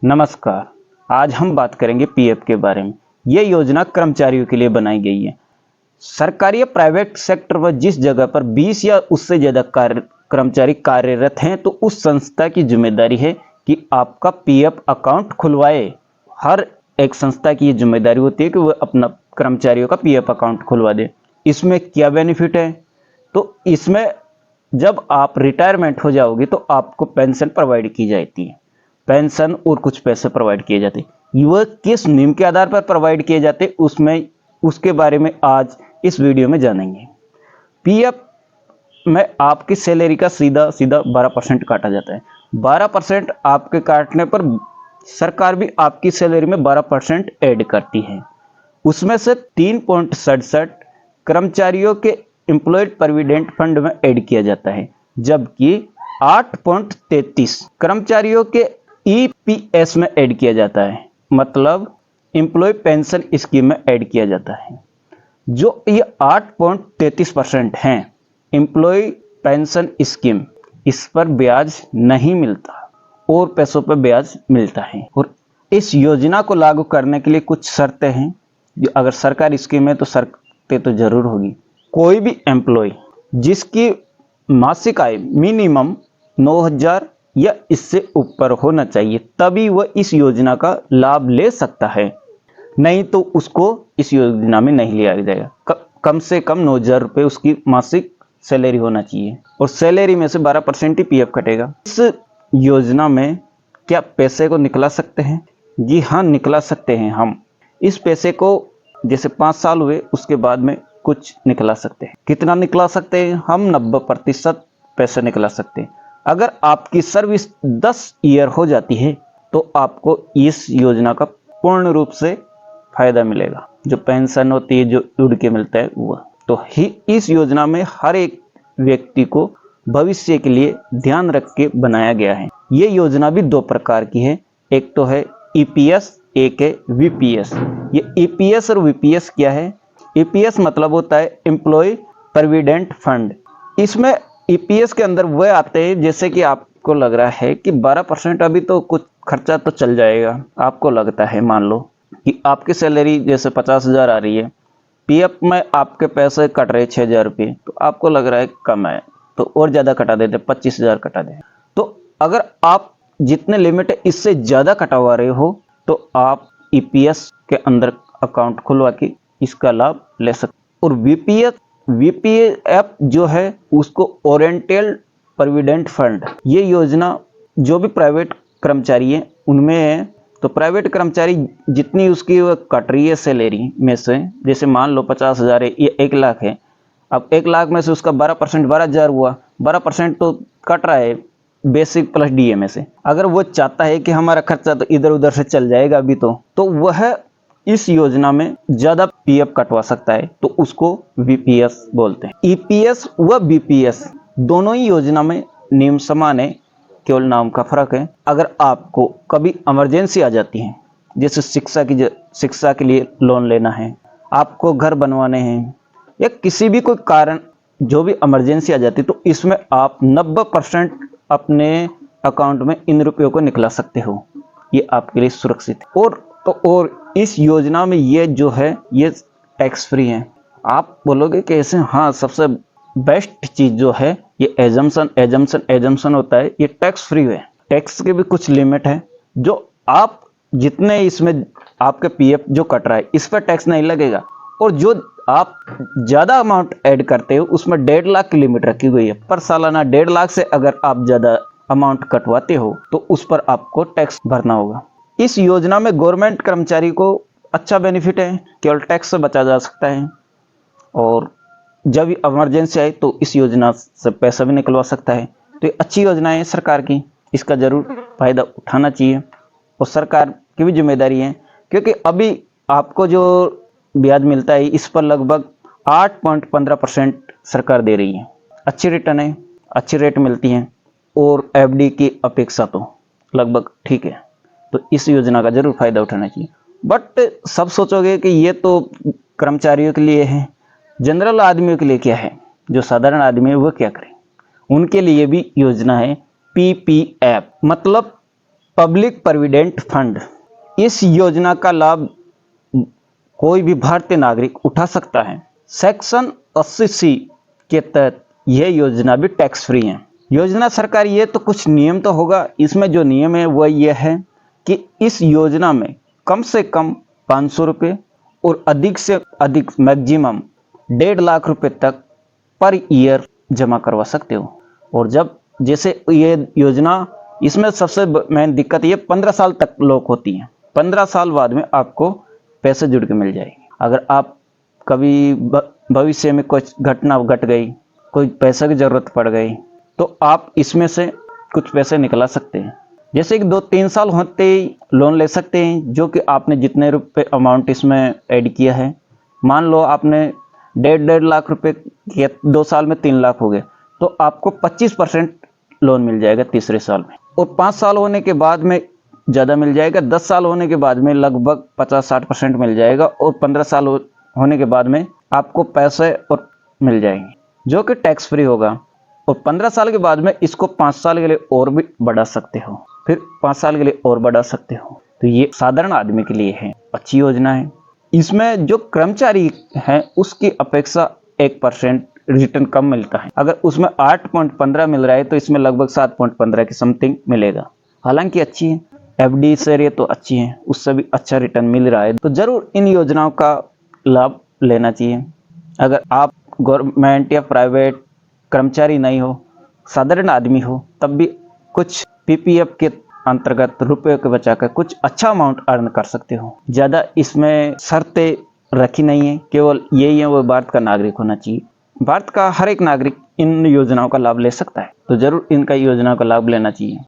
नमस्कार। आज हम बात करेंगे पीएफ के बारे में। ये योजना कर्मचारियों के लिए बनाई गई है। सरकारी या प्राइवेट सेक्टर में जिस जगह पर 20 या उससे ज़्यादा कर्मचारी कार्यरत हैं तो उस संस्था की जिम्मेदारी है कि आपका पीएफ अकाउंट खुलवाए। हर एक संस्था की ये जिम्मेदारी होती है कि वह अपना कर्मचारियों का पीएफ अकाउंट खुलवा दे। इसमें क्या बेनिफिट है? तो इसमें जब आप रिटायरमेंट हो जाओगे तो आपको पेंशन प्रोवाइड की जाती है। पेंशन और कुछ पैसे प्रोवाइड किए जाते। वह किस नियम के आधार पर प्रोवाइड किए जाते उसके बारे में आज इस वीडियो में जानेंगे। पीएफ में आपकी सैलरी का सीधा 12% काटा जाता है। 12% आपके काटने पर सरकार भी आपकी सैलरी में 12% ऐड करती है। उसमें से 3.67 कर्मचारियों के एम्प्लॉयड प्रोविडेंट फंड में ऐड किया जाता है, जबकि 8.33 कर्मचारियों के ईपीएस में ऐड किया जाता है, मतलब एम्प्लॉय पेंशन स्कीम में ऐड किया जाता है। जो ये 8.33% हैं एम्प्लॉय पेंशन स्कीम, इस पर ब्याज नहीं मिलता और पैसों पर ब्याज मिलता है। और इस योजना को लागू करने के लिए कुछ शर्तें हैं। जो अगर सरकारी स्कीम है तो शर्तें तो जरूर होगी। कोई भी एम्प्लॉय जिसकी मासिक आय मिनिमम 9,000 या इससे ऊपर होना चाहिए, तभी वह इस योजना का लाभ ले सकता है। नहीं तो उसको इस योजना में नहीं लिया जाएगा। कम से कम 9,000 रुपये उसकी मासिक सैलरी होना चाहिए और सैलरी में से 12% ही पीएफ कटेगा। इस योजना में क्या पैसे को निकला सकते हैं? जी हाँ, निकला सकते हैं। हम इस पैसे को जैसे 5 साल हुए उसके बाद में कुछ निकला सकते हैं। कितना निकला सकते हैं? हम 90% पैसे निकला सकते हैं। अगर आपकी सर्विस 10 ईयर हो जाती है तो आपको इस योजना का पूर्ण रूप से फायदा मिलेगा। जो पेंशन होती है, जो जुड़ के मिलता है वह। तो इस योजना में हर एक व्यक्ति को भविष्य के लिए ध्यान रख के बनाया गया है। ये योजना भी 2 प्रकार की है। एक तो है ईपीएस, एक है वीपीएस। ये ईपीएस और वीपीएस क्या है? ईपीएस मतलब होता है एम्प्लॉय प्रोविडेंट फंड। इसमें ईपीएस के अंदर वह आते हैं, जैसे कि आपको लग रहा है कि 12% अभी तो कुछ खर्चा तो चल जाएगा। आपको लगता है, मान लो कि आपकी सैलरी जैसे 50,000 आ रही है, पीएफ में आपके पैसे कट रहे 6,000 रुपये, तो आपको लग रहा है कम है तो और ज़्यादा कटा देते, 25,000 कटा दें। तो अगर आप जितने लिमिट है इससे ज़्यादा कटवा रहे हो तो आप ईपीएस के अंदर अकाउंट खुलवा के इसका लाभ ले सकते। और वीपीएफ जो है उसको ओरिएंटल प्रोविडेंट फंड, ये योजना जो भी प्राइवेट कर्मचारी है उनमें है। तो प्राइवेट कर्मचारी जितनी उसकी कट रही है सैलरी में से, जैसे मान लो 50,000 है, ये 1 लाख है। अब 1 लाख में से उसका 12% 12,000 हुआ। 12% तो कट रहा है बेसिक प्लस डीए में से। अगर वो चाहता है कि हमारा खर्चा तो इधर उधर से चल जाएगा अभी तो वह इस योजना में ज्यादा पीएफ कटवा सकता है, तो उसको वीपीएस बोलते हैं। ईपीएस व बीपीएस दोनों ही योजना में नियम समान है, केवल नाम का फर्क है। अगर आपको कभी इमरजेंसी आ जाती है, जैसे शिक्षा के लिए लोन लेना है, आपको घर बनवाने हैं, या किसी भी कोई कारण जो भी इमरजेंसी आ जाती है, तो इसमें आप 90% अपने अकाउंट में इन रुपयों को निकला सकते हो। ये आपके लिए सुरक्षित है। और इस योजना में ये जो है ये टैक्स फ्री है। आप बोलोगे कैसे? हाँ, सबसे बेस्ट चीज जो है ये एजम्पशन होता है, ये टैक्स फ्री है। टैक्स के भी कुछ लिमिट है। जो आप जितने इसमें आपके पीएफ जो कट रहा है इस पर टैक्स नहीं लगेगा, और जो आप ज्यादा अमाउंट ऐड करते हो उसमें 1.5 लाख की लिमिट रखी गई है। पर सालाना 1.5 लाख से अगर आप ज्यादा अमाउंट कटवाते हो तो उस पर आपको टैक्स भरना होगा। इस योजना में गवर्नमेंट कर्मचारी को अच्छा बेनिफिट है, केवल टैक्स से बचा जा सकता है। और जब इमरजेंसी आए तो इस योजना से पैसा भी निकलवा सकता है। तो ये अच्छी योजना है सरकार की, इसका जरूर फायदा उठाना चाहिए। और सरकार की भी जिम्मेदारी है, क्योंकि अभी आपको जो ब्याज मिलता है इस पर लगभग 8.15% सरकार दे रही है। अच्छी रिटर्न है, अच्छी रेट मिलती है, और एफडी की अपेक्षा तो लगभग ठीक है। तो इस योजना का जरूर फायदा उठाना चाहिए। बट सब सोचोगे कि ये तो कर्मचारियों के लिए है, जनरल आदमियों के लिए क्या है? जो साधारण आदमी है वो क्या करें? उनके लिए भी योजना है पीपीएफ, मतलब पब्लिक प्रोविडेंट फंड, इस योजना का लाभ कोई भी भारतीय नागरिक उठा सकता है। सेक्शन 80C के तहत यह योजना भी टैक्स फ्री है। योजना सरकारी, ये तो कुछ नियम तो होगा, इसमें जो नियम है वह यह है कि इस योजना में कम से कम 500 रुपये और अधिक से अधिक मैक्सिमम 1.5 लाख रुपए तक पर ईयर जमा करवा सकते हो। और जब जैसे ये योजना, इसमें सबसे मेन दिक्कत ये 15 साल तक लॉक होती है। 15 साल बाद में आपको पैसे जुड़ के मिल जाएंगे। अगर आप कभी भविष्य में कुछ घटना घट गई, कोई पैसे की जरूरत पड़ गई, तो आप इसमें से कुछ पैसे निकला सकते हैं। जैसे कि 2-3 साल होते ही लोन ले सकते हैं, जो कि आपने जितने रुपए अमाउंट इसमें ऐड किया है, मान लो आपने 1.5 लाख रुपए किया, 2 साल में 3 लाख हो गए, तो आपको 25% लोन मिल जाएगा तीसरे साल में। और 5 साल होने के बाद में ज़्यादा मिल जाएगा, 10 साल होने के बाद में लगभग 50-60% मिल जाएगा, और 15 साल होने के बाद में आपको पैसे और मिल जाएंगे, जो कि टैक्स फ्री होगा। और 15 साल के बाद में इसको 5 साल के लिए और भी बढ़ा सकते हो, फिर 5 साल के लिए और बढ़ा सकते हो। तो ये साधारण आदमी के लिए है, अच्छी योजना है। इसमें जो कर्मचारी हैं उसकी अपेक्षा 1% रिटर्न कम मिलता है। अगर उसमें 8.15 मिल रहा है तो इसमें लगभग 7.15 के समथिंग मिलेगा। हालांकि अच्छी है, एफडी से ये तो अच्छी है, उससे भी अच्छा रिटर्न मिल रहा है। तो जरूर इन योजनाओं का लाभ लेना चाहिए। अगर आप गवर्नमेंट या प्राइवेट कर्मचारी नहीं हो, साधारण आदमी हो, तब भी कुछ पीपीएफ के अंतर्गत रुपये को बचाकर कुछ अच्छा अमाउंट अर्न कर सकते हो। ज़्यादा इसमें शर्तें रखी नहीं है, केवल यही है वो भारत का नागरिक होना चाहिए। भारत का हर एक नागरिक इन योजनाओं का लाभ ले सकता है, तो जरूर इनका योजनाओं का लाभ लेना चाहिए।